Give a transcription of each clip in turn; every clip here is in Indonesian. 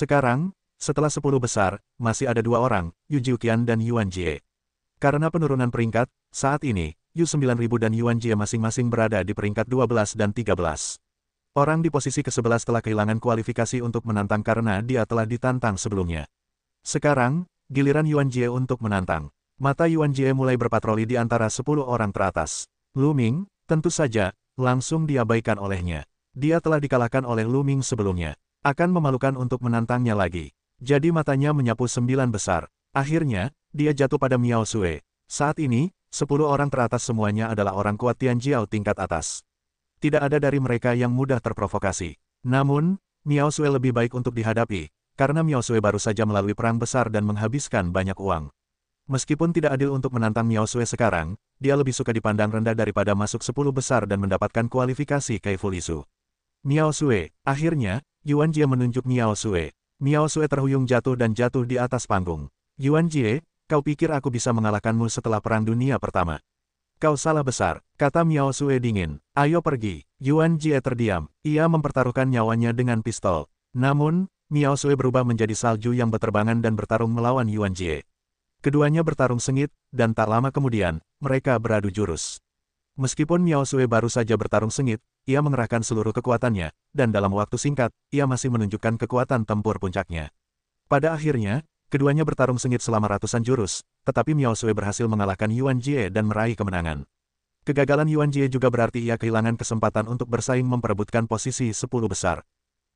Sekarang, setelah 10 besar, masih ada dua orang, Yu Jiuqian dan Yuan Jie. Karena penurunan peringkat, saat ini, Yu 9000 dan Yuan Jie masing-masing berada di peringkat 12 dan 13. Orang di posisi ke-11 telah kehilangan kualifikasi untuk menantang karena dia telah ditantang sebelumnya. Sekarang, giliran Yuan Jie untuk menantang. Mata Yuan Jie mulai berpatroli di antara 10 orang teratas. Lu Ming, tentu saja, langsung diabaikan olehnya. Dia telah dikalahkan oleh Lu Ming sebelumnya. Akan memalukan untuk menantangnya lagi. Jadi matanya menyapu 9 besar. Akhirnya, dia jatuh pada Miao Sue. Saat ini, 10 orang teratas semuanya adalah orang kuat Tianjiao tingkat atas. Tidak ada dari mereka yang mudah terprovokasi. Namun, Miao Sue lebih baik untuk dihadapi, karena Miao Sue baru saja melalui perang besar dan menghabiskan banyak uang. Meskipun tidak adil untuk menantang Miao Sue sekarang, dia lebih suka dipandang rendah daripada masuk 10 besar dan mendapatkan kualifikasi Kaifulisu. Miao Sue, akhirnya, Yuan Jie menunjuk Miao Sue. Miao Sue terhuyung jatuh dan jatuh di atas panggung. Yuan Jie, kau pikir aku bisa mengalahkanmu setelah Perang Dunia Pertama? Kau salah besar, kata Miao Sue dingin. Ayo pergi. Yuan Jie terdiam. Ia mempertaruhkan nyawanya dengan pistol. Namun, Miao Sue berubah menjadi salju yang berterbangan dan bertarung melawan Yuan Jie. Keduanya bertarung sengit, dan tak lama kemudian, mereka beradu jurus. Meskipun Miao Sue baru saja bertarung sengit, ia mengerahkan seluruh kekuatannya, dan dalam waktu singkat, ia masih menunjukkan kekuatan tempur puncaknya. Pada akhirnya, keduanya bertarung sengit selama ratusan jurus, tetapi Miao Sue berhasil mengalahkan Yuan Jie dan meraih kemenangan. Kegagalan Yuan Jie juga berarti ia kehilangan kesempatan untuk bersaing memperebutkan posisi 10 besar.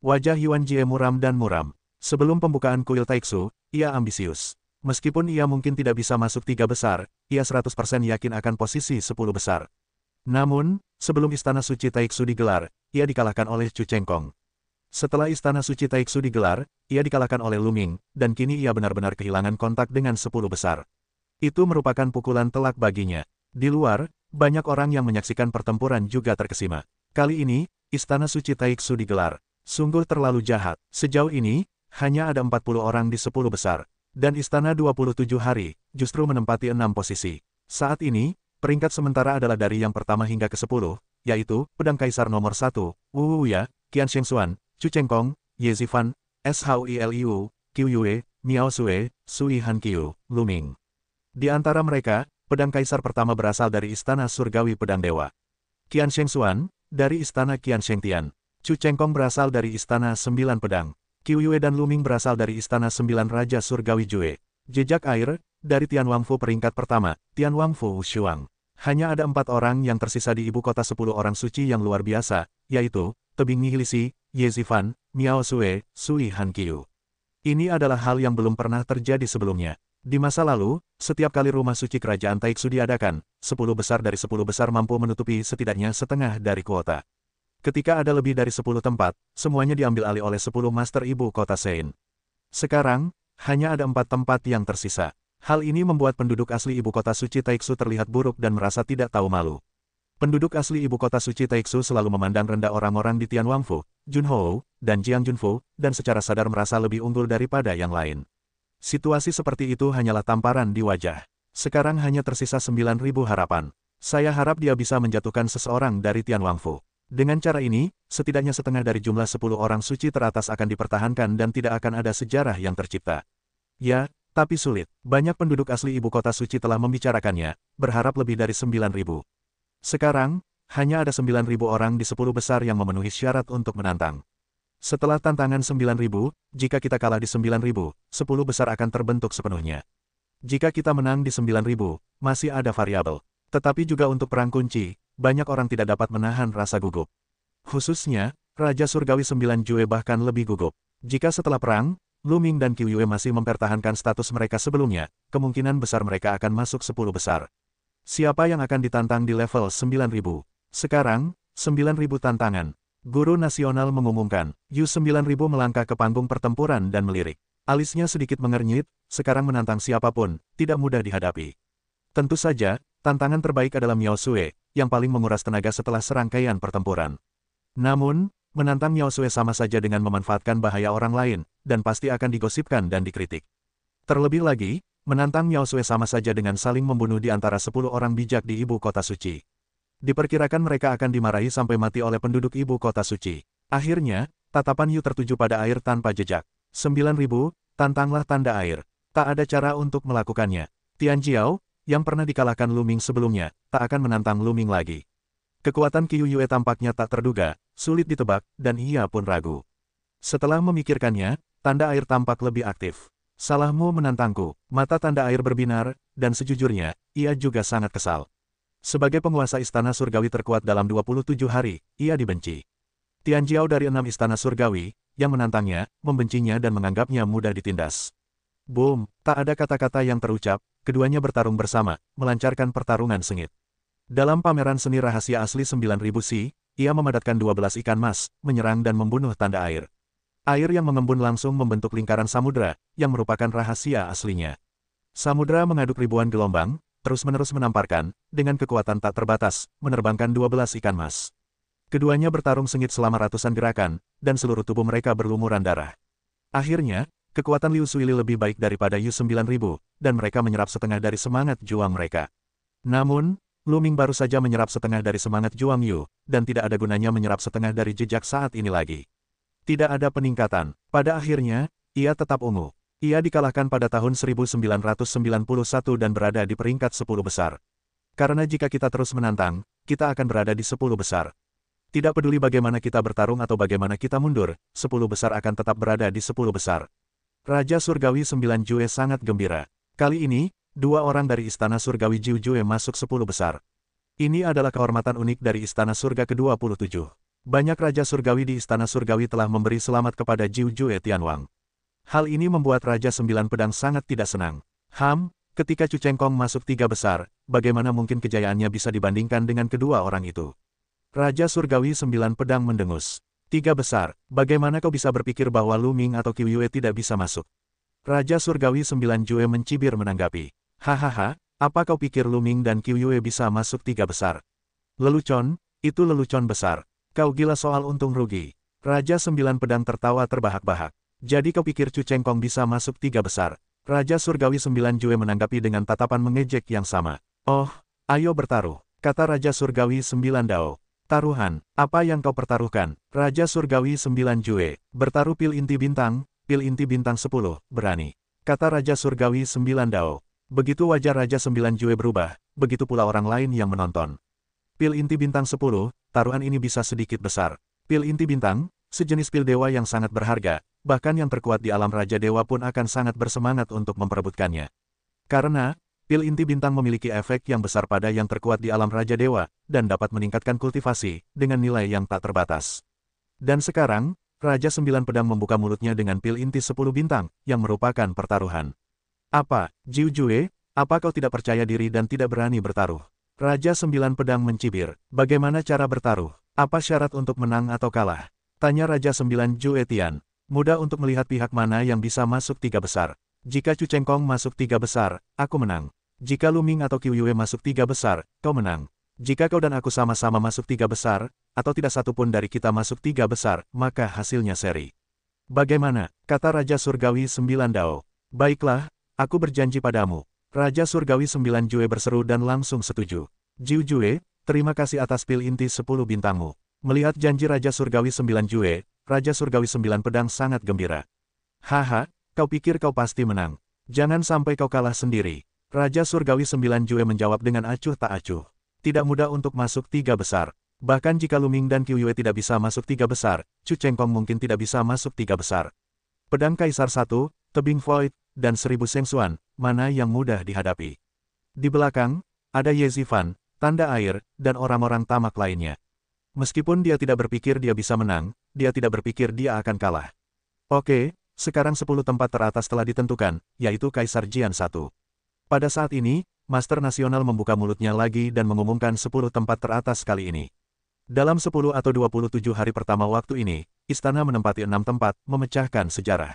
Wajah Yuan Jie muram dan muram. Sebelum pembukaan kuil Taiksu, ia ambisius. Meskipun ia mungkin tidak bisa masuk 3 besar, ia 100% yakin akan posisi 10 besar. Namun, sebelum Istana Suci Taiksu digelar, ia dikalahkan oleh Chu Chengkong. Setelah Istana Suci Taiksu digelar, ia dikalahkan oleh Lu Ming, dan kini ia benar-benar kehilangan kontak dengan 10 besar. Itu merupakan pukulan telak baginya. Di luar, banyak orang yang menyaksikan pertempuran juga terkesima. Kali ini, Istana Suci Taiksu digelar. Sungguh terlalu jahat. Sejauh ini, hanya ada 40 orang di 10 besar. Dan Istana 27 hari, justru menempati 6 posisi. Saat ini, peringkat sementara adalah dari yang pertama hingga ke-10, yaitu, Pedang Kaisar nomor 1, Wu Wuya, Qian Shengxuan, Chu Chengkong, Ye Zifan, Shouliu, Qiu Yue, Miao Sue, Sui Han Qiu, Lu Ming. Di antara mereka, pedang kaisar pertama berasal dari Istana Surgawi Pedang Dewa. Qian Shengxuan, dari Istana Qian Shengtian. Chu Chengkong berasal dari Istana 9 Pedang. Qiu Yue dan Lu Ming berasal dari Istana 9 Raja Surgawi Jue. Jejak air, dari Tian Wangfu peringkat pertama, Tian Wangfu Wushuang. Hanya ada 4 orang yang tersisa di ibu kota 10 orang suci yang luar biasa, yaitu, Tebing Nihilisi, Ye Zifan, Miao Sue, Sui Han Qiu. Ini adalah hal yang belum pernah terjadi sebelumnya. Di masa lalu, setiap kali rumah suci kerajaan Taiksu diadakan, 10 besar dari 10 besar mampu menutupi setidaknya setengah dari kuota. Ketika ada lebih dari 10 tempat, semuanya diambil alih oleh 10 master ibu kota Sein. Sekarang, hanya ada 4 tempat yang tersisa. Hal ini membuat penduduk asli ibu kota suci Taiksu terlihat buruk dan merasa tidak tahu malu. Penduduk asli ibu kota suci Taiksu selalu memandang rendah orang-orang di Tian Wangfu, Junhou, dan Jiang Junfu, dan secara sadar merasa lebih unggul daripada yang lain. Situasi seperti itu hanyalah tamparan di wajah. Sekarang hanya tersisa 9.000 harapan. Saya harap dia bisa menjatuhkan seseorang dari Tian Wangfu. Dengan cara ini, setidaknya setengah dari jumlah 10 orang suci teratas akan dipertahankan dan tidak akan ada sejarah yang tercipta. Ya, tapi sulit. Banyak penduduk asli ibu kota suci telah membicarakannya, berharap lebih dari 9.000. Sekarang, hanya ada 9.000 orang di 10 besar yang memenuhi syarat untuk menantang. Setelah tantangan 9.000, jika kita kalah di 9.000, 10 besar akan terbentuk sepenuhnya. Jika kita menang di 9.000, masih ada variabel. Tetapi juga untuk perang kunci, banyak orang tidak dapat menahan rasa gugup. Khususnya, Raja Surgawi 9 Jue bahkan lebih gugup. Jika setelah perang, Lu Ming dan Qiu Yue masih mempertahankan status mereka sebelumnya, kemungkinan besar mereka akan masuk 10 besar. Siapa yang akan ditantang di level 9.000? Sekarang, 9.000 tantangan. Guru Nasional mengumumkan, Yu 9000 melangkah ke panggung pertempuran dan melirik. Alisnya sedikit mengernyit, sekarang menantang siapapun, tidak mudah dihadapi. Tentu saja, tantangan terbaik adalah Miao Sue, yang paling menguras tenaga setelah serangkaian pertempuran. Namun, menantang Miao Sue sama saja dengan memanfaatkan bahaya orang lain, dan pasti akan digosipkan dan dikritik. Terlebih lagi, menantang Miao Sue sama saja dengan saling membunuh di antara 10 orang bijak di ibu kota suci. Diperkirakan mereka akan dimarahi sampai mati oleh penduduk ibu kota suci. Akhirnya, tatapan Yu tertuju pada air tanpa jejak. 9.000, tantanglah tanda air. Tak ada cara untuk melakukannya. Tian Jiao, yang pernah dikalahkan Lu Ming sebelumnya, tak akan menantang Lu Ming lagi. Kekuatan Qiu Yue tampaknya tak terduga, sulit ditebak, dan ia pun ragu. Setelah memikirkannya, tanda air tampak lebih aktif. Salahmu menantangku, mata tanda air berbinar, dan sejujurnya, ia juga sangat kesal. Sebagai penguasa istana surgawi terkuat dalam 27 hari, ia dibenci. Tian Jiao dari 6 istana surgawi, yang menantangnya, membencinya dan menganggapnya mudah ditindas. Boom, tak ada kata-kata yang terucap, keduanya bertarung bersama, melancarkan pertarungan sengit. Dalam pameran seni rahasia asli 9.000 si, ia memadatkan 12 ikan mas, menyerang dan membunuh tanda air. Air yang mengembun langsung membentuk lingkaran samudra, yang merupakan rahasia aslinya. Samudra mengaduk ribuan gelombang, terus-menerus menamparkan, dengan kekuatan tak terbatas, menerbangkan 12 ikan mas. Keduanya bertarung sengit selama ratusan gerakan, dan seluruh tubuh mereka berlumuran darah. Akhirnya, kekuatan Liu Suili lebih baik daripada Yu 9.000, dan mereka menyerap setengah dari semangat juang mereka. Namun, Lu Ming baru saja menyerap setengah dari semangat juang Yu, dan tidak ada gunanya menyerap setengah dari jejak saat ini lagi. Tidak ada peningkatan. Pada akhirnya, ia tetap ungu. Ia dikalahkan pada tahun 1991 dan berada di peringkat 10 besar. Karena jika kita terus menantang, kita akan berada di 10 besar. Tidak peduli bagaimana kita bertarung atau bagaimana kita mundur, 10 besar akan tetap berada di 10 besar. Raja Surgawi 9 Jue sangat gembira. Kali ini, 2 orang dari Istana Surgawi Jiu Jue masuk 10 besar. Ini adalah kehormatan unik dari Istana Surga ke-27. Banyak Raja Surgawi di Istana Surgawi telah memberi selamat kepada Jiu Jue Tianwang. Hal ini membuat Raja 9 Pedang sangat tidak senang. Ketika Chu Chengkong masuk 3 besar, bagaimana mungkin kejayaannya bisa dibandingkan dengan kedua orang itu? Raja Surgawi 9 Pedang mendengus. 3 besar, bagaimana kau bisa berpikir bahwa Lu Ming atau Qiu Yue tidak bisa masuk? Raja Surgawi 9 Jue mencibir menanggapi. Hahaha, apa kau pikir Lu Ming dan Qiu Yue bisa masuk 3 besar? Lelucon, itu lelucon besar. Kau gila soal untung rugi. Raja 9 Pedang tertawa terbahak-bahak. Jadi kau pikir Chu Chengkong bisa masuk 3 besar? Raja Surgawi 9 Jue menanggapi dengan tatapan mengejek yang sama. Oh, ayo bertaruh, kata Raja Surgawi 9 Dao. Taruhan, apa yang kau pertaruhkan? Raja Surgawi 9 Jue, bertaruh pil inti bintang 10, berani. Kata Raja Surgawi 9 Dao. Begitu wajah Raja 9 Jue berubah, begitu pula orang lain yang menonton. Pil inti bintang 10, taruhan ini bisa sedikit besar. Pil inti bintang, sejenis pil dewa yang sangat berharga, bahkan yang terkuat di alam Raja Dewa pun akan sangat bersemangat untuk memperebutkannya. Karena, pil inti bintang memiliki efek yang besar pada yang terkuat di alam Raja Dewa, dan dapat meningkatkan kultivasi, dengan nilai yang tak terbatas. Dan sekarang, Raja 9 Pedang membuka mulutnya dengan pil inti 10 bintang, yang merupakan pertaruhan. Apa, Jiu Jue, apa kau tidak percaya diri dan tidak berani bertaruh? Raja 9 Pedang mencibir, bagaimana cara bertaruh? Apa syarat untuk menang atau kalah? Tanya Raja 9 Jue Tian. Mudah untuk melihat pihak mana yang bisa masuk 3 besar. Jika Chu Chengkong masuk 3 besar, aku menang. Jika Lu Ming atau Qiu Yue masuk 3 besar, kau menang. Jika kau dan aku sama-sama masuk 3 besar, atau tidak satu pun dari kita masuk 3 besar, maka hasilnya seri. Bagaimana? Kata Raja Surgawi 9 Dao. Baiklah, aku berjanji padamu. Raja Surgawi 9 Jue berseru dan langsung setuju. Jiu Jue, terima kasih atas pil inti 10 bintangmu. Melihat janji Raja Surgawi 9 Jue, Raja Surgawi 9 Pedang sangat gembira. Haha, kau pikir kau pasti menang. Jangan sampai kau kalah sendiri. Raja Surgawi 9 Jue menjawab dengan acuh tak acuh. Tidak mudah untuk masuk 3 besar. Bahkan jika Lu Ming dan Qiu Yue tidak bisa masuk 3 besar, Chu Chengkong mungkin tidak bisa masuk 3 besar. Pedang Kaisar 1, Tebing Void, dan 1000 Seng Xuan, mana yang mudah dihadapi? Di belakang, ada Ye Zifan, tanda air, dan orang-orang tamak lainnya. Meskipun dia tidak berpikir dia bisa menang, dia tidak berpikir dia akan kalah. Oke, sekarang 10 tempat teratas telah ditentukan, yaitu Kaisar Jian 1. Pada saat ini, Master Nasional membuka mulutnya lagi dan mengumumkan 10 tempat teratas kali ini. Dalam 10 atau 27 hari pertama waktu ini, istana menempati 6 tempat, memecahkan sejarah.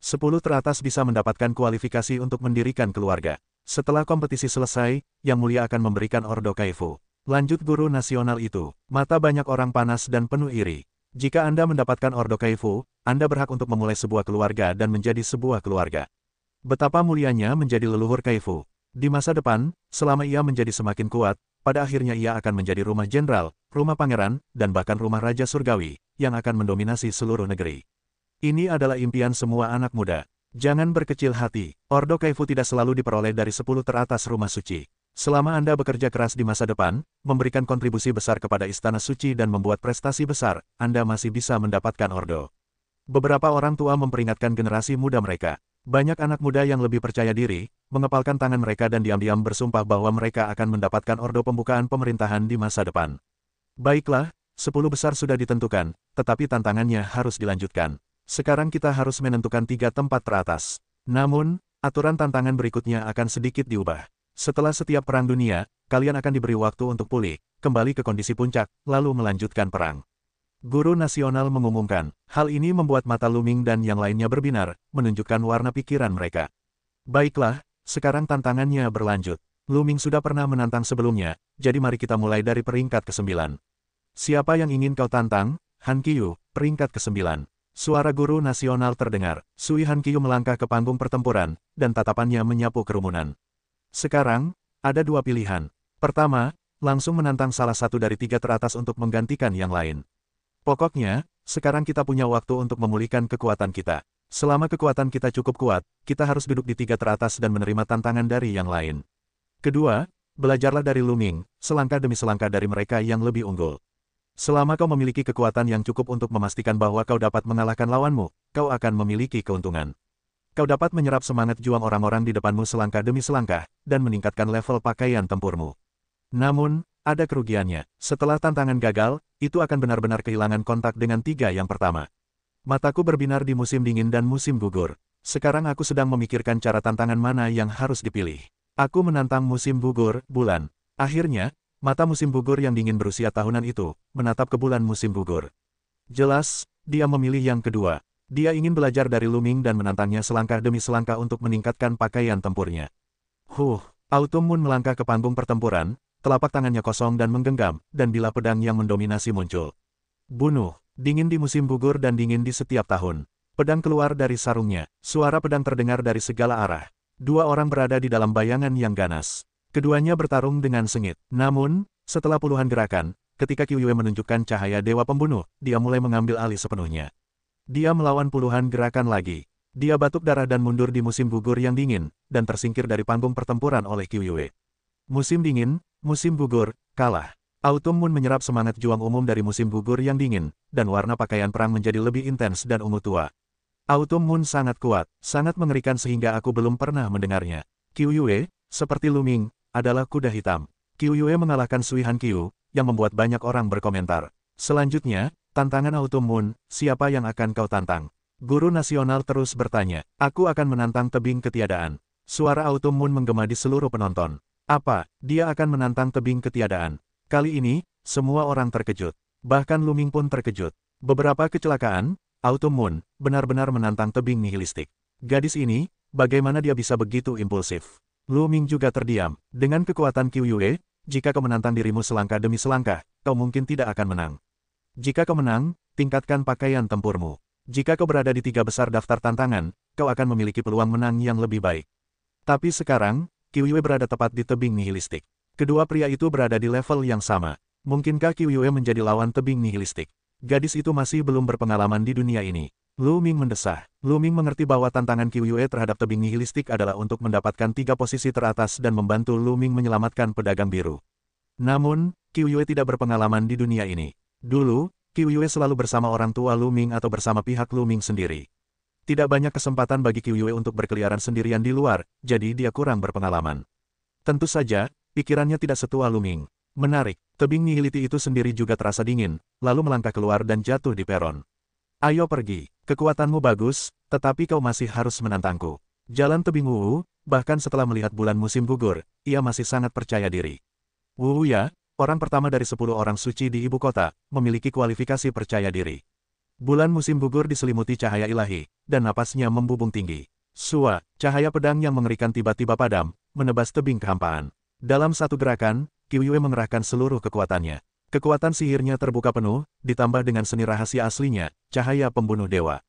10 teratas bisa mendapatkan kualifikasi untuk mendirikan keluarga. Setelah kompetisi selesai, Yang Mulia akan memberikan Ordo Kaifu. Lanjut guru nasional itu, mata banyak orang panas dan penuh iri. Jika Anda mendapatkan Ordo Kaifu, Anda berhak untuk memulai sebuah keluarga dan menjadi sebuah keluarga. Betapa mulianya menjadi leluhur Kaifu. Di masa depan, selama ia menjadi semakin kuat, pada akhirnya ia akan menjadi rumah jenderal, rumah pangeran, dan bahkan rumah Raja Surgawi, yang akan mendominasi seluruh negeri. Ini adalah impian semua anak muda. Jangan berkecil hati. Ordo Kaifu tidak selalu diperoleh dari 10 teratas rumah suci. Selama Anda bekerja keras di masa depan, memberikan kontribusi besar kepada Istana Suci dan membuat prestasi besar, Anda masih bisa mendapatkan Ordo. Beberapa orang tua memperingatkan generasi muda mereka. Banyak anak muda yang lebih percaya diri, mengepalkan tangan mereka dan diam-diam bersumpah bahwa mereka akan mendapatkan Ordo pembukaan pemerintahan di masa depan. Baiklah, 10 besar sudah ditentukan, tetapi tantangannya harus dilanjutkan. Sekarang kita harus menentukan 3 tempat teratas. Namun, aturan tantangan berikutnya akan sedikit diubah. Setelah setiap perang dunia, kalian akan diberi waktu untuk pulih, kembali ke kondisi puncak, lalu melanjutkan perang. Guru Nasional mengumumkan. Hal ini membuat mata Luming dan yang lainnya berbinar, menunjukkan warna pikiran mereka. Baiklah, sekarang tantangannya berlanjut. Luming sudah pernah menantang sebelumnya, jadi mari kita mulai dari peringkat ke-9. Siapa yang ingin kau tantang? Han Qiyu, peringkat ke-9. Suara Guru Nasional terdengar. Sui Han Qiyu melangkah ke panggung pertempuran, dan tatapannya menyapu kerumunan. Sekarang, ada 2 pilihan. Pertama, langsung menantang salah satu dari 3 teratas untuk menggantikan yang lain. Pokoknya, sekarang kita punya waktu untuk memulihkan kekuatan kita. Selama kekuatan kita cukup kuat, kita harus duduk di 3 teratas dan menerima tantangan dari yang lain. Kedua, belajarlah dari Luming, selangkah demi selangkah dari mereka yang lebih unggul. Selama kau memiliki kekuatan yang cukup untuk memastikan bahwa kau dapat mengalahkan lawanmu, kau akan memiliki keuntungan. Kau dapat menyerap semangat juang orang-orang di depanmu selangkah demi selangkah, dan meningkatkan level pakaian tempurmu. Namun, ada kerugiannya. Setelah tantangan gagal, itu akan benar-benar kehilangan kontak dengan 3 yang pertama. Mataku berbinar di musim dingin dan musim gugur. Sekarang aku sedang memikirkan cara tantangan mana yang harus dipilih. Aku menantang musim gugur, bulan. Akhirnya, mata musim gugur yang dingin berusia tahunan itu, menatap ke bulan musim gugur. Jelas, dia memilih yang kedua. Dia ingin belajar dari Luming dan menantangnya selangkah demi selangkah untuk meningkatkan pakaian tempurnya. Autumn Moon melangkah ke panggung pertempuran, telapak tangannya kosong dan menggenggam, dan bilah pedang yang mendominasi muncul. Bunuh, dingin di musim gugur dan dingin di setiap tahun. Pedang keluar dari sarungnya, suara pedang terdengar dari segala arah. 2 orang berada di dalam bayangan yang ganas. Keduanya bertarung dengan sengit. Namun, setelah puluhan gerakan, ketika Qiyu menunjukkan cahaya Dewa Pembunuh, dia mulai mengambil alih sepenuhnya. Dia melawan puluhan gerakan lagi. Dia batuk darah dan mundur di musim gugur yang dingin, dan tersingkir dari panggung pertempuran oleh Qiyu. Musim dingin, musim gugur, kalah. Autumn Moon menyerap semangat juang umum dari musim gugur yang dingin, dan warna pakaian perang menjadi lebih intens dan ungu tua. Autumn Moon sangat kuat, sangat mengerikan sehingga aku belum pernah mendengarnya. Qiyu, seperti Luming, adalah kuda hitam. Qiyu mengalahkan Sui Han Qiyu, yang membuat banyak orang berkomentar. Selanjutnya, tantangan Autumn Moon, siapa yang akan kau tantang? Guru Nasional terus bertanya. Aku akan menantang tebing ketiadaan. Suara Autumn Moon menggema di seluruh penonton. Apa? Dia akan menantang tebing ketiadaan. Kali ini, semua orang terkejut. Bahkan Luming pun terkejut. Beberapa kecelakaan, Autumn Moon benar-benar menantang tebing nihilistik. Gadis ini, bagaimana dia bisa begitu impulsif? Luming juga terdiam. Dengan kekuatan Qiyu, jika kau menantang dirimu selangkah demi selangkah, kau mungkin tidak akan menang. Jika kau menang, tingkatkan pakaian tempurmu. Jika kau berada di 3 besar daftar tantangan, kau akan memiliki peluang menang yang lebih baik. Tapi sekarang, Qiyu berada tepat di tebing nihilistik. Kedua pria itu berada di level yang sama. Mungkinkah Qiyu menjadi lawan tebing nihilistik? Gadis itu masih belum berpengalaman di dunia ini. Luming mendesah. Luming mengerti bahwa tantangan Qiyu terhadap tebing nihilistik adalah untuk mendapatkan 3 posisi teratas dan membantu Luming menyelamatkan pedagang biru. Namun, Qiyu tidak berpengalaman di dunia ini. Dulu, Qiyu selalu bersama orang tua Luming atau bersama pihak Luming sendiri. Tidak banyak kesempatan bagi Qiyu untuk berkeliaran sendirian di luar, jadi dia kurang berpengalaman. Tentu saja, pikirannya tidak setua Luming. Menarik, tebing nihiliti itu sendiri juga terasa dingin, lalu melangkah keluar dan jatuh di peron. Ayo pergi, kekuatanmu bagus, tetapi kau masih harus menantangku. Jalan tebing Wu, bahkan setelah melihat bulan musim gugur, ia masih sangat percaya diri. Wu ya, orang pertama dari 10 orang suci di ibu kota, memiliki kualifikasi percaya diri. Bulan musim gugur diselimuti cahaya ilahi, dan napasnya membubung tinggi. Sua, cahaya pedang yang mengerikan tiba-tiba padam, menebas tebing kehampaan. Dalam satu gerakan, Qiyu mengerahkan seluruh kekuatannya. Kekuatan sihirnya terbuka penuh, ditambah dengan seni rahasia aslinya, cahaya pembunuh dewa.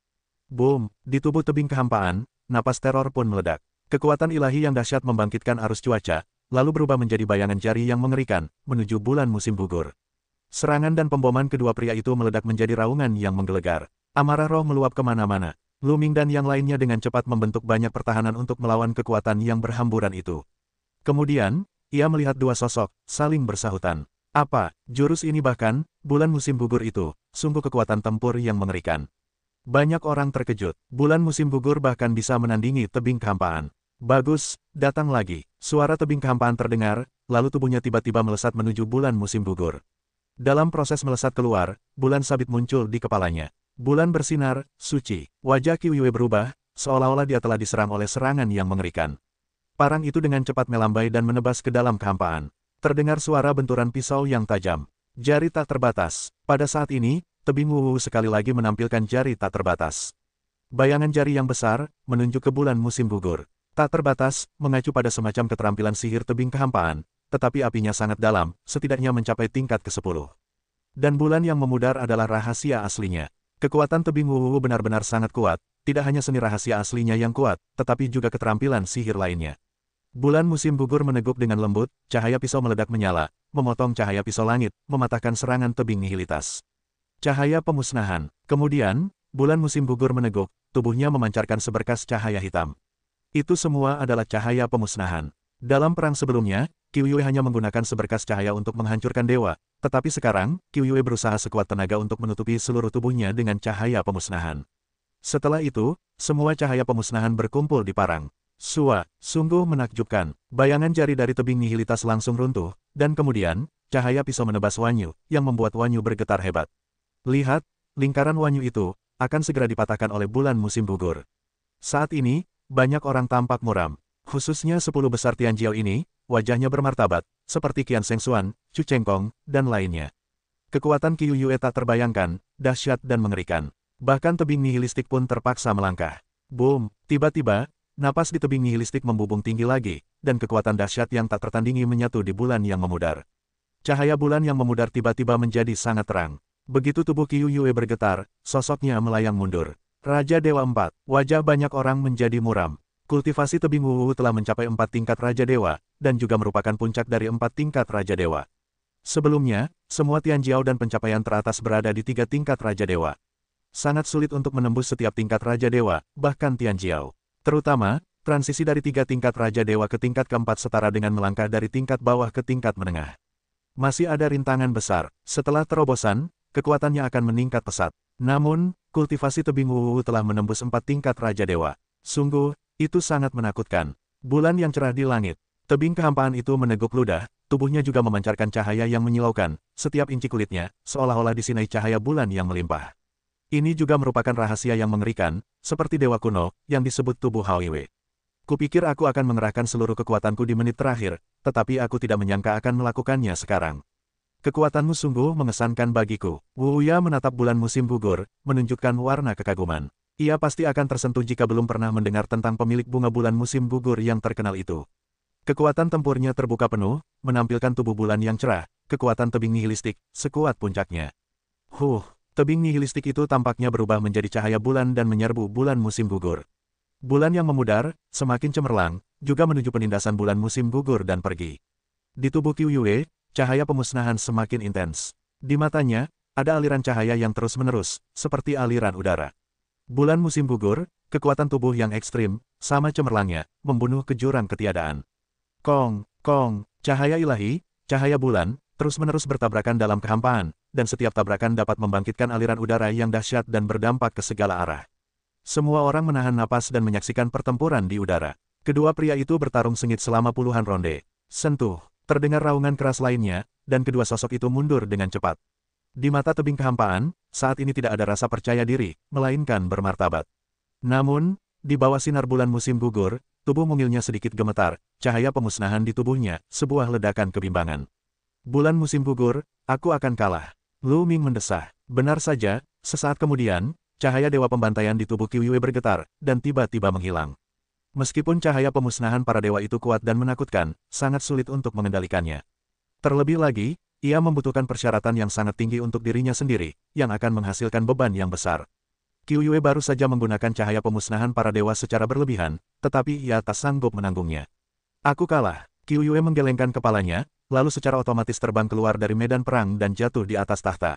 Boom, di tubuh tebing kehampaan, napas teror pun meledak. Kekuatan ilahi yang dahsyat membangkitkan arus cuaca, lalu berubah menjadi bayangan jari yang mengerikan, menuju bulan musim gugur. Serangan dan pemboman kedua pria itu meledak menjadi raungan yang menggelegar. Amarah roh meluap kemana-mana. Lu Ming dan yang lainnya dengan cepat membentuk banyak pertahanan untuk melawan kekuatan yang berhamburan itu. Kemudian, ia melihat dua sosok, saling bersahutan. Apa, jurus ini bahkan, bulan musim gugur itu, sungguh kekuatan tempur yang mengerikan. Banyak orang terkejut, bulan musim gugur bahkan bisa menandingi tebing kehampaan. Bagus, datang lagi. Suara tebing kehampaan terdengar, lalu tubuhnya tiba-tiba melesat menuju bulan musim gugur. Dalam proses melesat keluar, bulan sabit muncul di kepalanya. Bulan bersinar, suci. Wajah Qiu Yue berubah, seolah-olah dia telah diserang oleh serangan yang mengerikan. Parang itu dengan cepat melambai dan menebas ke dalam kehampaan. Terdengar suara benturan pisau yang tajam. Jari tak terbatas. Pada saat ini, tebing Wu sekali lagi menampilkan jari tak terbatas. Bayangan jari yang besar, menunjuk ke bulan musim gugur. Tak terbatas, mengacu pada semacam keterampilan sihir tebing kehampaan, tetapi apinya sangat dalam, setidaknya mencapai tingkat ke-10. Dan bulan yang memudar adalah rahasia aslinya. Kekuatan tebing Wu benar-benar sangat kuat, tidak hanya seni rahasia aslinya yang kuat, tetapi juga keterampilan sihir lainnya. Bulan musim gugur meneguk dengan lembut, cahaya pisau meledak menyala, memotong cahaya pisau langit, mematahkan serangan tebing nihilitas. Cahaya pemusnahan. Kemudian, bulan musim gugur meneguk, tubuhnya memancarkan seberkas cahaya hitam. Itu semua adalah cahaya pemusnahan. Dalam perang sebelumnya, Qiu Yue hanya menggunakan seberkas cahaya untuk menghancurkan dewa, tetapi sekarang, Qiu Yue berusaha sekuat tenaga untuk menutupi seluruh tubuhnya dengan cahaya pemusnahan. Setelah itu, semua cahaya pemusnahan berkumpul di parang. Sungguh menakjubkan. Bayangan jari dari tebing nihilitas langsung runtuh, dan kemudian, cahaya pisau menebas Wanyu, yang membuat Wanyu bergetar hebat. Lihat, lingkaran Wanyu itu, akan segera dipatahkan oleh bulan musim gugur. Saat ini, banyak orang tampak muram. Khususnya 10 besar Tianjiao ini, wajahnya bermartabat, seperti Qian Shengxuan, Chu Chengkong, dan lainnya. Kekuatan Qiu Yue tak terbayangkan, dahsyat dan mengerikan. Bahkan tebing nihilistik pun terpaksa melangkah. Boom! Tiba-tiba, napas di tebing nihilistik membubung tinggi lagi, dan kekuatan dahsyat yang tak tertandingi menyatu di bulan yang memudar. Cahaya bulan yang memudar tiba-tiba menjadi sangat terang. Begitu tubuh Qiu Yue bergetar, sosoknya melayang mundur. Raja Dewa 4, wajah banyak orang menjadi muram. Kultivasi tebing Wu telah mencapai 4 tingkat Raja Dewa, dan juga merupakan puncak dari 4 tingkat Raja Dewa. Sebelumnya, semua Tianjiao dan pencapaian teratas berada di 3 tingkat Raja Dewa. Sangat sulit untuk menembus setiap tingkat Raja Dewa, bahkan Tianjiao. Terutama, transisi dari 3 tingkat Raja Dewa ke tingkat keempat setara dengan melangkah dari tingkat bawah ke tingkat menengah. Masih ada rintangan besar. Setelah terobosan, kekuatannya akan meningkat pesat. Namun, kultivasi tebing Wu telah menembus 4 tingkat Raja Dewa. Sungguh, itu sangat menakutkan. Bulan yang cerah di langit. Tebing kehampaan itu meneguk ludah, tubuhnya juga memancarkan cahaya yang menyilaukan, setiap inci kulitnya, seolah-olah disinai cahaya bulan yang melimpah. Ini juga merupakan rahasia yang mengerikan, seperti dewa kuno, yang disebut tubuh Hao-Wei. Kupikir aku akan mengerahkan seluruh kekuatanku di menit terakhir, tetapi aku tidak menyangka akan melakukannya sekarang. Kekuatanmu sungguh mengesankan bagiku. Wu Ya menatap bulan musim gugur, menunjukkan warna kekaguman. Ia pasti akan tersentuh jika belum pernah mendengar tentang pemilik bunga bulan musim gugur yang terkenal itu. Kekuatan tempurnya terbuka penuh, menampilkan tubuh bulan yang cerah, kekuatan tebing nihilistik, sekuat puncaknya. Tebing nihilistik itu tampaknya berubah menjadi cahaya bulan dan menyerbu bulan musim gugur. Bulan yang memudar, semakin cemerlang, juga menuju penindasan bulan musim gugur dan pergi. Di tubuh Qiu Yue, cahaya pemusnahan semakin intens. Di matanya, ada aliran cahaya yang terus-menerus, seperti aliran udara. Bulan musim gugur, kekuatan tubuh yang ekstrim, sama cemerlangnya, membunuh ke jurang ketiadaan. Kong, cahaya ilahi, cahaya bulan, terus-menerus bertabrakan dalam kehampaan, dan setiap tabrakan dapat membangkitkan aliran udara yang dahsyat dan berdampak ke segala arah. Semua orang menahan napas dan menyaksikan pertempuran di udara. Kedua pria itu bertarung sengit selama puluhan ronde. Sentuh, terdengar raungan keras lainnya, dan kedua sosok itu mundur dengan cepat. Di mata tebing kehampaan, saat ini tidak ada rasa percaya diri, melainkan bermartabat. Namun, di bawah sinar bulan musim gugur, tubuh mungilnya sedikit gemetar, cahaya pemusnahan di tubuhnya, sebuah ledakan kebimbangan. Bulan musim gugur, aku akan kalah. Lu Ming mendesah. Benar saja, sesaat kemudian, cahaya dewa pembantaian di tubuh Qiu Yue bergetar, dan tiba-tiba menghilang. Meskipun cahaya pemusnahan para dewa itu kuat dan menakutkan, sangat sulit untuk mengendalikannya. Terlebih lagi, ia membutuhkan persyaratan yang sangat tinggi untuk dirinya sendiri, yang akan menghasilkan beban yang besar. Qiu Yue baru saja menggunakan cahaya pemusnahan para dewa secara berlebihan, tetapi ia tak sanggup menanggungnya. Aku kalah. Qiu Yue menggelengkan kepalanya, lalu secara otomatis terbang keluar dari medan perang dan jatuh di atas tahta.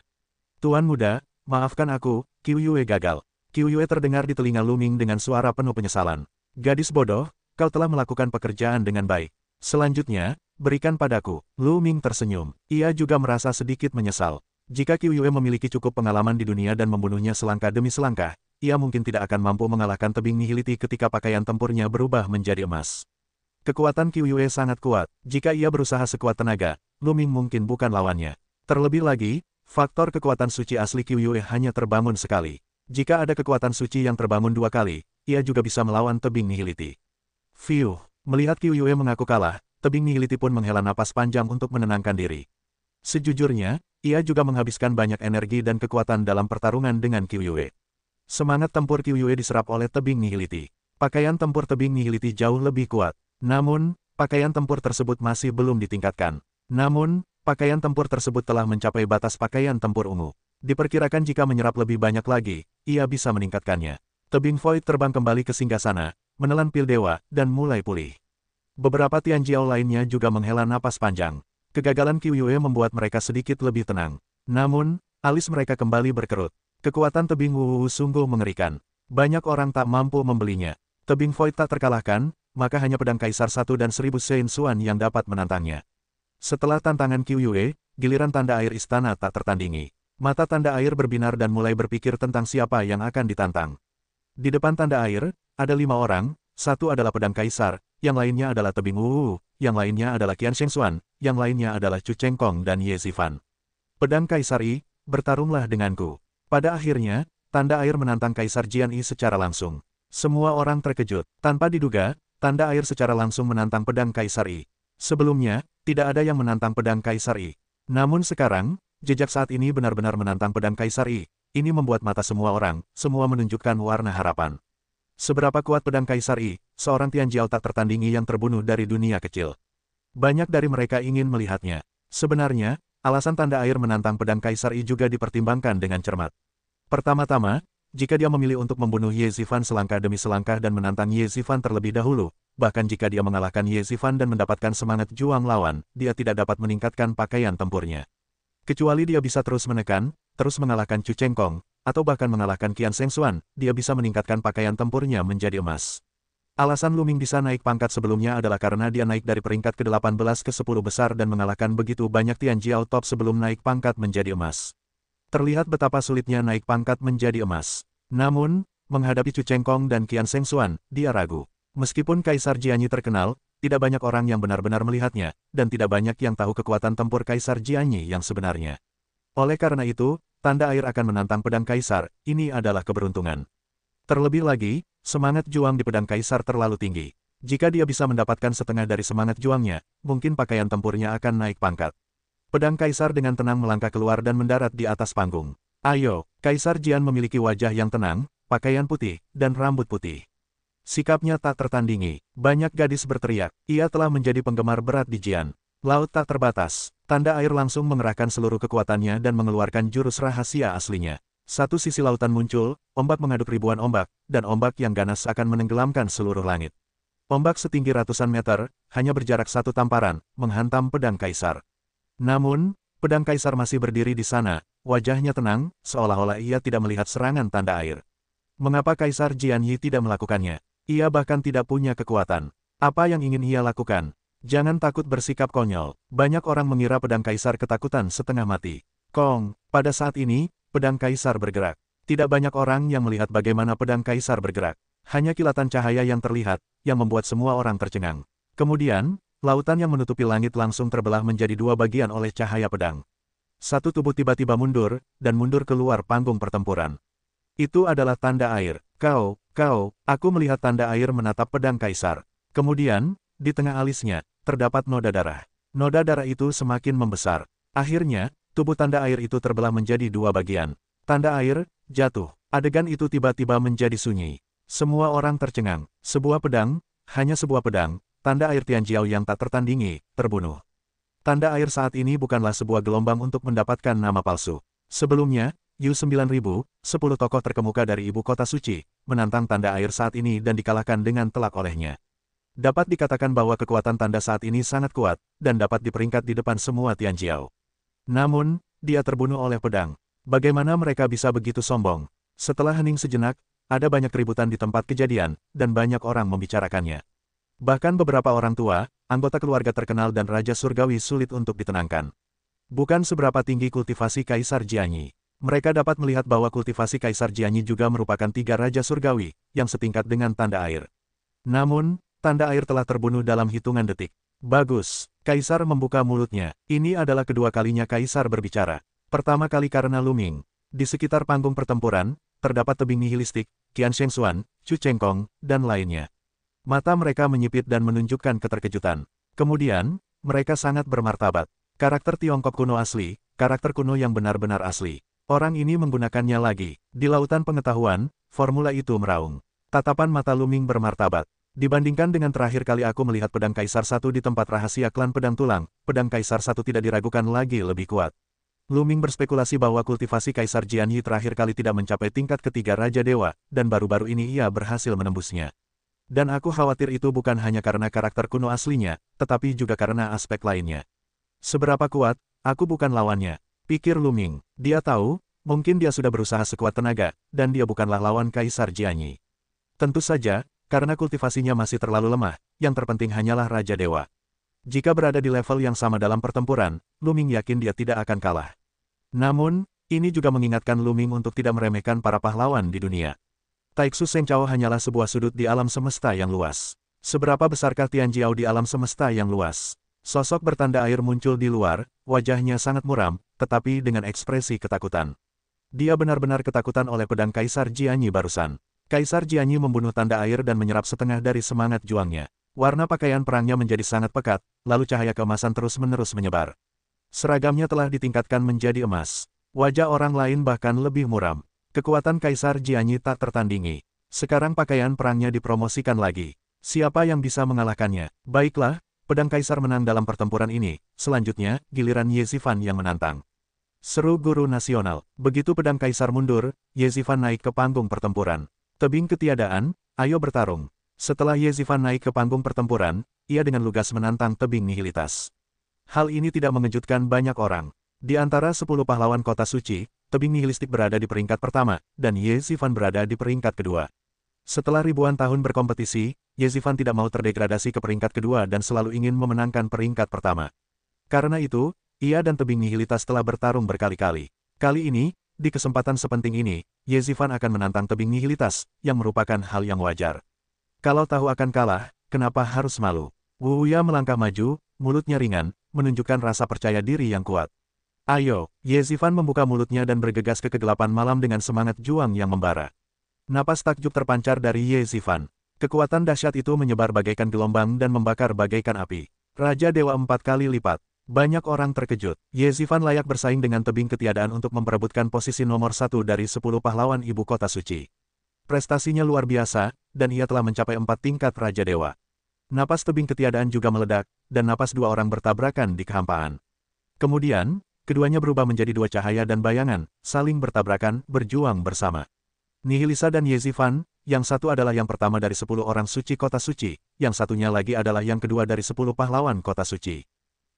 Tuan muda, maafkan aku, Qiuyue gagal. Qiuyue terdengar di telinga Lu Ming dengan suara penuh penyesalan. Gadis bodoh, kau telah melakukan pekerjaan dengan baik. Selanjutnya, berikan padaku. Lu Ming tersenyum. Ia juga merasa sedikit menyesal. Jika Qiuyue memiliki cukup pengalaman di dunia dan membunuhnya selangkah demi selangkah, ia mungkin tidak akan mampu mengalahkan tebing nihiliti ketika pakaian tempurnya berubah menjadi emas. Kekuatan Qiuyue sangat kuat. Jika ia berusaha sekuat tenaga, Lu Ming mungkin bukan lawannya. Terlebih lagi, faktor kekuatan suci asli Qiuyue hanya terbangun sekali. Jika ada kekuatan suci yang terbangun 2 kali, ia juga bisa melawan tebing nihiliti. Fiuh, melihat Qiuyue mengaku kalah, tebing nihiliti pun menghela napas panjang untuk menenangkan diri. Sejujurnya, ia juga menghabiskan banyak energi dan kekuatan dalam pertarungan dengan Qiuyue. Semangat tempur Qiuyue diserap oleh tebing nihiliti. Pakaian tempur tebing nihiliti jauh lebih kuat. Namun, pakaian tempur tersebut masih belum ditingkatkan. Namun, pakaian tempur tersebut telah mencapai batas pakaian tempur ungu. Diperkirakan jika menyerap lebih banyak lagi, ia bisa meningkatkannya. Tebing Void terbang kembali ke singgasana, menelan pil dewa, dan mulai pulih. Beberapa Tianjiao lainnya juga menghela napas panjang. Kegagalan Qiuyue membuat mereka sedikit lebih tenang. Namun, alis mereka kembali berkerut. Kekuatan tebing Wu sungguh mengerikan. Banyak orang tak mampu membelinya. Tebing Void tak terkalahkan, maka hanya pedang Kaisar 1 dan 1000 Sein Xuan yang dapat menantangnya. Setelah tantangan Qiuyue, giliran tanda air istana tak tertandingi. Mata tanda air berbinar dan mulai berpikir tentang siapa yang akan ditantang. Di depan tanda air, ada 5 orang, satu adalah pedang Kaisar, yang lainnya adalah tebing Wu, yang lainnya adalah Qian Shengxuan, yang lainnya adalah Chu Chengkong dan Ye Zifan. Pedang Kaisar I, bertarunglah denganku. Pada akhirnya, tanda air menantang Kaisar Jian I secara langsung. Semua orang terkejut. Tanpa diduga, tanda air secara langsung menantang pedang Kaisar I. Sebelumnya, tidak ada yang menantang pedang Kaisar I. Namun sekarang, jejak saat ini benar-benar menantang pedang Kaisar I. Ini membuat mata semua orang, semua menunjukkan warna harapan. Seberapa kuat pedang Kaisar I, seorang Tianjiao tak tertandingi yang terbunuh dari dunia kecil. Banyak dari mereka ingin melihatnya. Sebenarnya, alasan tanda air menantang pedang Kaisar I juga dipertimbangkan dengan cermat. Pertama-tama, jika dia memilih untuk membunuh Ye Zifan selangkah demi selangkah dan menantang Ye Zifan terlebih dahulu, bahkan jika dia mengalahkan Ye Zifan dan mendapatkan semangat juang lawan, dia tidak dapat meningkatkan pakaian tempurnya. Kecuali dia bisa terus menekan, terus mengalahkan Chu Chengkong, atau bahkan mengalahkan Qian Shengxuan, dia bisa meningkatkan pakaian tempurnya menjadi emas. Alasan Lu Ming bisa naik pangkat sebelumnya adalah karena dia naik dari peringkat ke-18 ke 10 besar dan mengalahkan begitu banyak Tianjiao top sebelum naik pangkat menjadi emas. Terlihat betapa sulitnya naik pangkat menjadi emas. Namun, menghadapi Chu Chengkong dan Qian Shengxuan, dia ragu. Meskipun Kaisar Jianyi terkenal, tidak banyak orang yang benar-benar melihatnya, dan tidak banyak yang tahu kekuatan tempur Kaisar Jianyi yang sebenarnya. Oleh karena itu, tanda air akan menantang pedang Kaisar, ini adalah keberuntungan. Terlebih lagi, semangat juang di pedang Kaisar terlalu tinggi. Jika dia bisa mendapatkan setengah dari semangat juangnya, mungkin pakaian tempurnya akan naik pangkat. Pedang Kaisar dengan tenang melangkah keluar dan mendarat di atas panggung. Ayo, Kaisar Jian memiliki wajah yang tenang, pakaian putih, dan rambut putih. Sikapnya tak tertandingi. Banyak gadis berteriak. Ia telah menjadi penggemar berat di Jian. Laut tak terbatas. Tanda air langsung mengerahkan seluruh kekuatannya dan mengeluarkan jurus rahasia aslinya. Satu sisi lautan muncul, ombak mengaduk ribuan ombak, dan ombak yang ganas akan menenggelamkan seluruh langit. Ombak setinggi ratusan meter, hanya berjarak satu tamparan, menghantam pedang Kaisar. Namun, pedang Kaisar masih berdiri di sana, wajahnya tenang, seolah-olah ia tidak melihat serangan tanda air. Mengapa Kaisar Jianyi tidak melakukannya? Ia bahkan tidak punya kekuatan. Apa yang ingin ia lakukan? Jangan takut bersikap konyol. Banyak orang mengira pedang Kaisar ketakutan setengah mati. Kong, pada saat ini, pedang Kaisar bergerak. Tidak banyak orang yang melihat bagaimana pedang Kaisar bergerak. Hanya kilatan cahaya yang terlihat, yang membuat semua orang tercengang. Kemudian, lautan yang menutupi langit langsung terbelah menjadi 2 bagian oleh cahaya pedang. Satu tubuh tiba-tiba mundur, dan mundur keluar panggung pertempuran. Itu adalah tanda air. Aku melihat tanda air menatap pedang Kaisar. Kemudian, di tengah alisnya, terdapat noda darah. Noda darah itu semakin membesar. Akhirnya, tubuh tanda air itu terbelah menjadi 2 bagian. Tanda air, jatuh. Adegan itu tiba-tiba menjadi sunyi. Semua orang tercengang. Sebuah pedang, hanya sebuah pedang, tanda air Tianjiao yang tak tertandingi, terbunuh. Tanda air saat ini bukanlah sebuah gelombang untuk mendapatkan nama palsu. Sebelumnya, Yu-9000, 10 tokoh terkemuka dari ibu kota suci, menantang tanda air saat ini dan dikalahkan dengan telak olehnya. Dapat dikatakan bahwa kekuatan tanda saat ini sangat kuat, dan dapat diperingkat di depan semua Tianjiao. Namun, dia terbunuh oleh pedang. Bagaimana mereka bisa begitu sombong? Setelah hening sejenak, ada banyak keributan di tempat kejadian, dan banyak orang membicarakannya. Bahkan beberapa orang tua, anggota keluarga terkenal dan Raja Surgawi sulit untuk ditenangkan. Bukan seberapa tinggi kultivasi Kaisar Jianyi. Mereka dapat melihat bahwa kultivasi Kaisar Jianyi juga merupakan 3 Raja Surgawi, yang setingkat dengan tanda air. Namun, tanda air telah terbunuh dalam hitungan detik. Bagus, Kaisar membuka mulutnya. Ini adalah kedua kalinya Kaisar berbicara. Pertama kali karena Luming. Di sekitar panggung pertempuran, terdapat tebing nihilistik, Qian Shengxuan, Chu Chengkong, dan lainnya. Mata mereka menyipit dan menunjukkan keterkejutan. Kemudian, mereka sangat bermartabat. Karakter Tiongkok kuno asli, karakter kuno yang benar-benar asli. Orang ini menggunakannya lagi. Di lautan pengetahuan, formula itu meraung. Tatapan mata Luming bermartabat. Dibandingkan dengan terakhir kali aku melihat pedang Kaisar Satu di tempat rahasia klan pedang tulang, pedang Kaisar Satu tidak diragukan lagi lebih kuat. Luming berspekulasi bahwa kultivasi Kaisar Jianyi terakhir kali tidak mencapai tingkat ketiga Raja Dewa, dan baru-baru ini ia berhasil menembusnya. Dan aku khawatir itu bukan hanya karena karakter kuno aslinya, tetapi juga karena aspek lainnya. Seberapa kuat, aku bukan lawannya, pikir Luming. Dia tahu, mungkin dia sudah berusaha sekuat tenaga, dan dia bukanlah lawan Kaisar Jianyi. Tentu saja, karena kultivasinya masih terlalu lemah, yang terpenting hanyalah Raja Dewa. Jika berada di level yang sama dalam pertempuran, Luming yakin dia tidak akan kalah. Namun, ini juga mengingatkan Luming untuk tidak meremehkan para pahlawan di dunia. Taiksu Sengchao hanyalah sebuah sudut di alam semesta yang luas. Seberapa besarkah Tianjiao di alam semesta yang luas? Sosok bertanda air muncul di luar, wajahnya sangat muram, tetapi dengan ekspresi ketakutan. Dia benar-benar ketakutan oleh pedang Kaisar Jianyi barusan. Kaisar Jianyi membunuh tanda air dan menyerap setengah dari semangat juangnya. Warna pakaian perangnya menjadi sangat pekat, lalu cahaya keemasan terus-menerus menyebar. Seragamnya telah ditingkatkan menjadi emas. Wajah orang lain bahkan lebih muram. Kekuatan Kaisar Jianyi tak tertandingi. Sekarang pakaian perangnya dipromosikan lagi. Siapa yang bisa mengalahkannya? Baiklah, pedang Kaisar menang dalam pertempuran ini. Selanjutnya, giliran Ye Zifan yang menantang. Seru guru nasional. Begitu pedang Kaisar mundur, Ye Zifan naik ke panggung pertempuran. Tebing ketiadaan, ayo bertarung. Setelah Ye Zifan naik ke panggung pertempuran, ia dengan lugas menantang tebing nihilitas. Hal ini tidak mengejutkan banyak orang. Di antara 10 pahlawan kota suci, tebing nihilistik berada di peringkat pertama, dan Ye Zifan berada di peringkat kedua. Setelah ribuan tahun berkompetisi, Ye Zifan tidak mau terdegradasi ke peringkat kedua dan selalu ingin memenangkan peringkat pertama. Karena itu, ia dan tebing nihilitas telah bertarung berkali-kali. Kali ini, di kesempatan sepenting ini, Ye Zifan akan menantang tebing nihilitas, yang merupakan hal yang wajar. Kalau tahu akan kalah, kenapa harus malu? Wu Wuya melangkah maju, mulutnya ringan, menunjukkan rasa percaya diri yang kuat. Ayo, Ye Zifan membuka mulutnya dan bergegas ke kegelapan malam dengan semangat juang yang membara. Napas takjub terpancar dari Ye Zifan. Kekuatan dahsyat itu menyebar bagaikan gelombang dan membakar bagaikan api. Raja Dewa 4 kali lipat. Banyak orang terkejut. Ye Zifan layak bersaing dengan tebing ketiadaan untuk memperebutkan posisi nomor 1 dari 10 pahlawan ibu kota suci. Prestasinya luar biasa, dan ia telah mencapai 4 tingkat Raja Dewa. Napas tebing ketiadaan juga meledak, dan napas dua orang bertabrakan di kehampaan. Kemudian, keduanya berubah menjadi dua cahaya dan bayangan, saling bertabrakan, berjuang bersama. Nihilisa dan Ye Zifan, yang satu adalah yang pertama dari 10 orang suci kota suci, yang satunya lagi adalah yang kedua dari 10 pahlawan kota suci.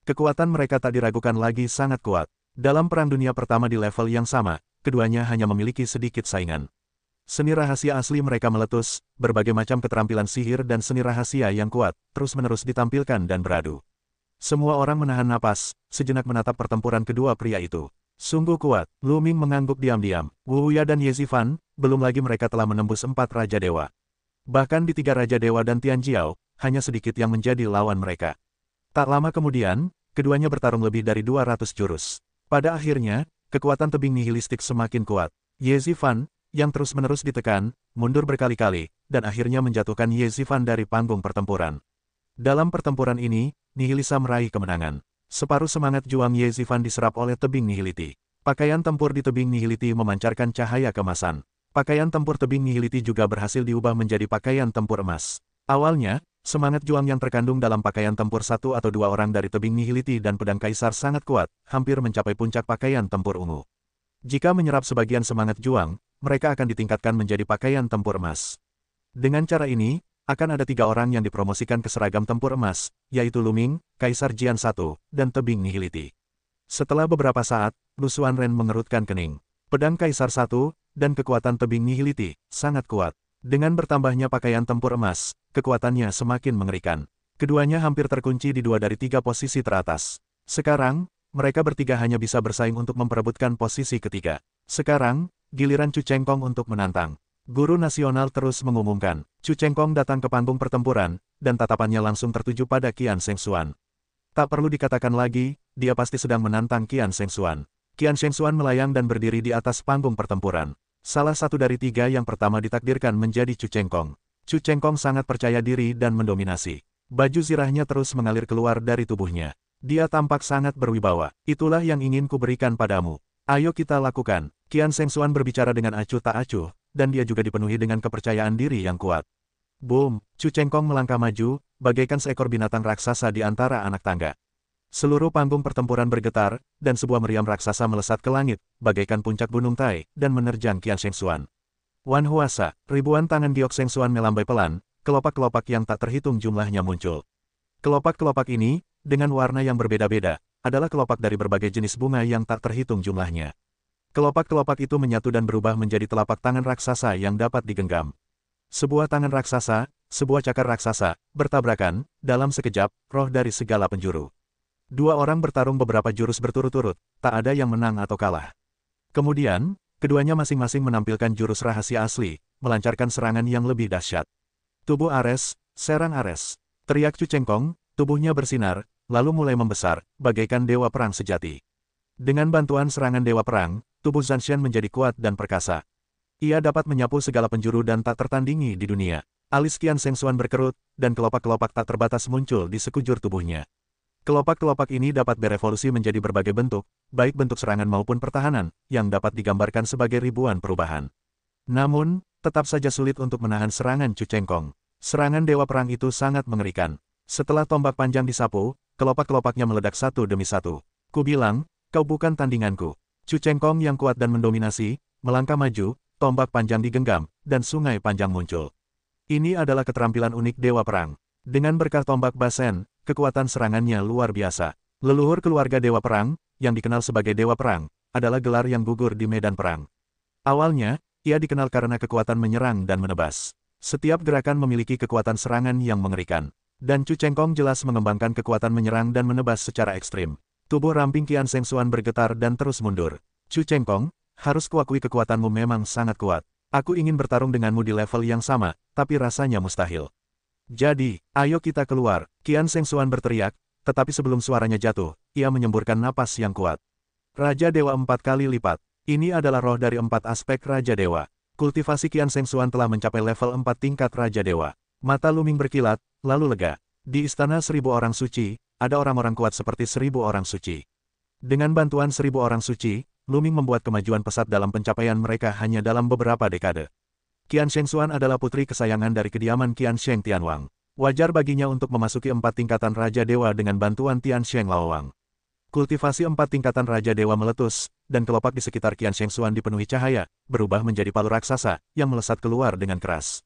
Kekuatan mereka tak diragukan lagi sangat kuat. Dalam Perang Dunia Pertama di level yang sama, keduanya hanya memiliki sedikit saingan. Seni rahasia asli mereka meletus, berbagai macam keterampilan sihir dan seni rahasia yang kuat, terus-menerus ditampilkan dan beradu. Semua orang menahan napas, sejenak menatap pertempuran kedua pria itu. Sungguh kuat, Luming mengangguk diam-diam. Wu Wuya dan Ye Zifan, belum lagi mereka telah menembus 4 Raja Dewa. Bahkan di 3 Raja Dewa dan Tianjiao, hanya sedikit yang menjadi lawan mereka. Tak lama kemudian, keduanya bertarung lebih dari 200 jurus. Pada akhirnya, kekuatan tebing nihilistik semakin kuat. Ye Zifan, yang terus-menerus ditekan, mundur berkali-kali, dan akhirnya menjatuhkan Ye Zifan dari panggung pertempuran. Dalam pertempuran ini, Nihilisa meraih kemenangan. Separuh semangat juang Ye Zifan diserap oleh tebing nihiliti. Pakaian tempur di tebing nihiliti memancarkan cahaya kemasan. Pakaian tempur tebing nihiliti juga berhasil diubah menjadi pakaian tempur emas. Awalnya, semangat juang yang terkandung dalam pakaian tempur 1 atau 2 orang dari tebing nihiliti dan pedang kaisar sangat kuat, hampir mencapai puncak pakaian tempur ungu. Jika menyerap sebagian semangat juang, mereka akan ditingkatkan menjadi pakaian tempur emas. Dengan cara ini, akan ada 3 orang yang dipromosikan ke seragam tempur emas, yaitu Luming, Kaisar Jian I, dan tebing nihiliti. Setelah beberapa saat, Lu Xuanren mengerutkan kening. Pedang Kaisar I, dan kekuatan tebing nihiliti, sangat kuat. Dengan bertambahnya pakaian tempur emas, kekuatannya semakin mengerikan. Keduanya hampir terkunci di 2 dari 3 posisi teratas. Sekarang, mereka bertiga hanya bisa bersaing untuk memperebutkan posisi ketiga. Sekarang, giliran Chu Chengkong untuk menantang. Guru nasional terus mengumumkan. Chu Chengkong datang ke panggung pertempuran, dan tatapannya langsung tertuju pada Qian Shengxuan. Tak perlu dikatakan lagi, dia pasti sedang menantang Qian Shengxuan. Qian Shengxuan melayang dan berdiri di atas panggung pertempuran. Salah satu dari 3 yang pertama ditakdirkan menjadi Chu Chengkong. Chu Chengkong sangat percaya diri dan mendominasi. Baju zirahnya terus mengalir keluar dari tubuhnya. Dia tampak sangat berwibawa. Itulah yang ingin kuberikan padamu. Ayo kita lakukan. Qian Shengxuan berbicara dengan acuh tak acuh, dan dia juga dipenuhi dengan kepercayaan diri yang kuat. Boom! Chu Chengkong melangkah maju, bagaikan seekor binatang raksasa di antara anak tangga. Seluruh panggung pertempuran bergetar, dan sebuah meriam raksasa melesat ke langit, bagaikan puncak gunung Tai, dan menerjang Qian Shengxuan. Wan Huasa, ribuan tangan giok Shengxuan melambai pelan, kelopak-kelopak yang tak terhitung jumlahnya muncul. Kelopak-kelopak ini, dengan warna yang berbeda-beda, adalah kelopak dari berbagai jenis bunga yang tak terhitung jumlahnya. Kelopak-kelopak itu menyatu dan berubah menjadi telapak tangan raksasa yang dapat digenggam. Sebuah tangan raksasa, sebuah cakar raksasa, bertabrakan, dalam sekejap, roh dari segala penjuru. 2 orang bertarung beberapa jurus berturut-turut, tak ada yang menang atau kalah. Kemudian, keduanya masing-masing menampilkan jurus rahasia asli, melancarkan serangan yang lebih dahsyat. Tubuh Ares, serang Ares. Teriak Chu Chengkong, tubuhnya bersinar, lalu mulai membesar, bagaikan dewa perang sejati. Dengan bantuan serangan dewa perang, tubuh Zanshan menjadi kuat dan perkasa. Ia dapat menyapu segala penjuru dan tak tertandingi di dunia. Alis Qian Shengxuan berkerut, dan kelopak-kelopak tak terbatas muncul di sekujur tubuhnya. Kelopak-kelopak ini dapat berevolusi menjadi berbagai bentuk, baik bentuk serangan maupun pertahanan, yang dapat digambarkan sebagai ribuan perubahan. Namun, tetap saja sulit untuk menahan serangan Chu Chengkong. Serangan dewa perang itu sangat mengerikan. Setelah tombak panjang disapu, kelopak-kelopaknya meledak satu demi satu. Ku bilang, kau bukan tandinganku. Chu Chengkong yang kuat dan mendominasi, melangkah maju, tombak panjang digenggam, dan sungai panjang muncul. Ini adalah keterampilan unik dewa perang. Dengan berkah tombak Basen, kekuatan serangannya luar biasa. Leluhur keluarga dewa perang, yang dikenal sebagai dewa perang, adalah gelar yang gugur di medan perang. Awalnya, ia dikenal karena kekuatan menyerang dan menebas. Setiap gerakan memiliki kekuatan serangan yang mengerikan. Dan Chu Chengkong jelas mengembangkan kekuatan menyerang dan menebas secara ekstrim. Tubuh ramping Qian Shengxuan bergetar dan terus mundur. Chu Chengkong, harus kuakui kekuatanmu memang sangat kuat. Aku ingin bertarung denganmu di level yang sama, tapi rasanya mustahil. Jadi, ayo kita keluar, Qian Shengxuan berteriak, tetapi sebelum suaranya jatuh, ia menyemburkan napas yang kuat. Raja Dewa 4 kali lipat. Ini adalah roh dari 4 aspek Raja Dewa. Kultivasi Qian Shengxuan telah mencapai level 4 tingkat Raja Dewa. Mata Luming berkilat, lalu lega. Di istana 1000 orang suci, ada orang-orang kuat seperti 1000 orang suci. Dengan bantuan 1000 orang suci, Luming membuat kemajuan pesat dalam pencapaian mereka hanya dalam beberapa dekade. Qian Shengxuan adalah putri kesayangan dari kediaman Qian Sheng Tianwang. Wajar baginya untuk memasuki 4 tingkatan Raja Dewa dengan bantuan Tian Sheng Laowang. Kultivasi 4 tingkatan Raja Dewa meletus, dan kelopak di sekitar Qian Shengxuan dipenuhi cahaya, berubah menjadi palu raksasa, yang melesat keluar dengan keras.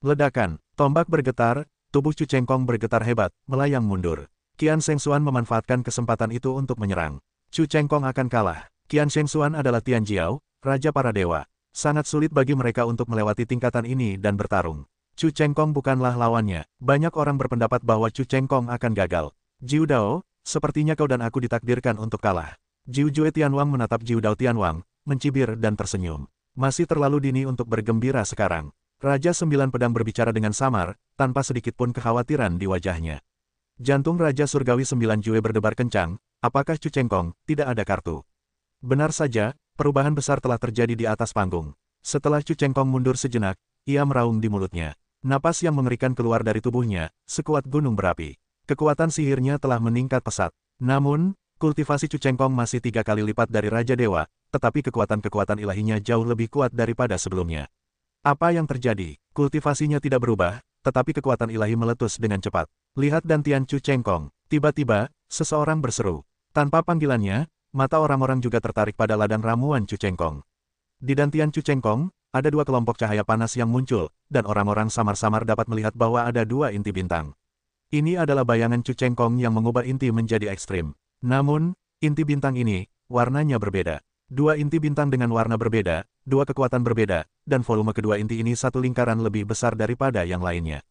Ledakan, tombak bergetar, tubuh Chu Chengkong bergetar hebat, melayang mundur. Qian Shengxuan memanfaatkan kesempatan itu untuk menyerang. Chu Chengkong akan kalah. Qian Shengxuan adalah Tian Jiao, Raja para Dewa. Sangat sulit bagi mereka untuk melewati tingkatan ini dan bertarung. Chu Chengkong bukanlah lawannya. Banyak orang berpendapat bahwa Chu Chengkong akan gagal. Jiu Dao, sepertinya kau dan aku ditakdirkan untuk kalah. Jiu Jue Tianwang menatap Jiu Dao Tianwang, mencibir dan tersenyum. Masih terlalu dini untuk bergembira sekarang. Raja 9 Pedang berbicara dengan samar, tanpa sedikit pun kekhawatiran di wajahnya. Jantung Raja Surgawi 9 Jue berdebar kencang. Apakah Chu Chengkong tidak ada kartu? Benar saja. Perubahan besar telah terjadi di atas panggung. Setelah Chu Chengkong mundur sejenak, ia meraung di mulutnya. Napas yang mengerikan keluar dari tubuhnya, sekuat gunung berapi. Kekuatan sihirnya telah meningkat pesat. Namun, kultivasi Chu Chengkong masih 3 kali lipat dari Raja Dewa, tetapi kekuatan-kekuatan ilahinya jauh lebih kuat daripada sebelumnya. Apa yang terjadi? Kultivasinya tidak berubah, tetapi kekuatan ilahi meletus dengan cepat. Lihat dantian Chu Chengkong. Tiba-tiba, seseorang berseru. Tanpa panggilannya, mata orang-orang juga tertarik pada ladang ramuan Chu Chengkong. Di dantian Chu Chengkong, ada 2 kelompok cahaya panas yang muncul, dan orang-orang samar-samar dapat melihat bahwa ada 2 inti bintang. Ini adalah bayangan Chu Chengkong yang mengubah inti menjadi ekstrim. Namun, inti bintang ini, warnanya berbeda. Dua inti bintang dengan warna berbeda, dua kekuatan berbeda, dan volume kedua inti ini satu lingkaran lebih besar daripada yang lainnya.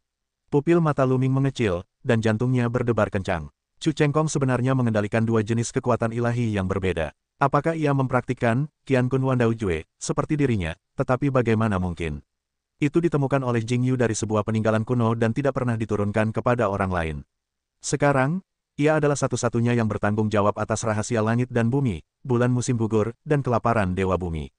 Pupil mata Luming mengecil, dan jantungnya berdebar kencang. Chu Chengkong sebenarnya mengendalikan dua jenis kekuatan ilahi yang berbeda. Apakah ia mempraktikkan Qian Kun Wandao Jue seperti dirinya, tetapi bagaimana mungkin? Itu ditemukan oleh Jing Yu dari sebuah peninggalan kuno dan tidak pernah diturunkan kepada orang lain. Sekarang, ia adalah satu-satunya yang bertanggung jawab atas rahasia langit dan bumi, bulan musim gugur, dan kelaparan Dewa Bumi.